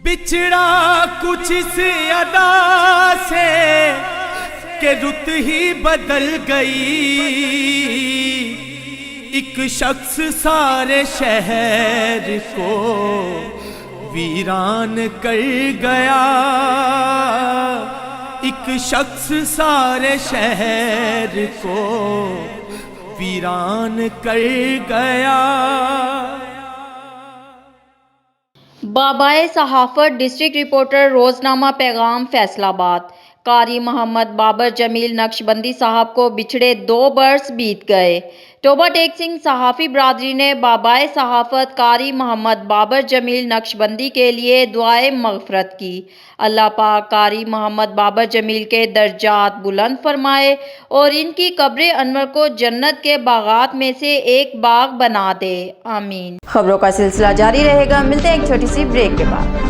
بچھڑا کچھ اس ادا سے کہ رت ہی بدل گئی، ایک شخص سارے شہر کو ویران کر گیا، ایک شخص سارے شہر کو ویران کر گیا۔ بابائے صحافت ڈسٹرکٹ رپورٹر روزنامہ پیغام فیصل آباد۔ قاری محمد بابر جمیل نقشبندی صاحب کو بچھڑے 2 برس بیت گئے۔ توبہ ٹیک سنگھ صحافی برادری نے بابائے صحافت قاری محمد بابر جمیل نقشبندی کے لیے دعائے مغفرت کی۔ اللہ پاک قاری محمد بابر جمیل کے درجات بلند فرمائے اور ان کی قبر انور کو جنت کے باغات میں سے ایک باغ بنا دے، آمین۔ خبروں کا سلسلہ جاری رہے گا، ملتے ہیں ایک چھوٹی سی بریک کے بعد۔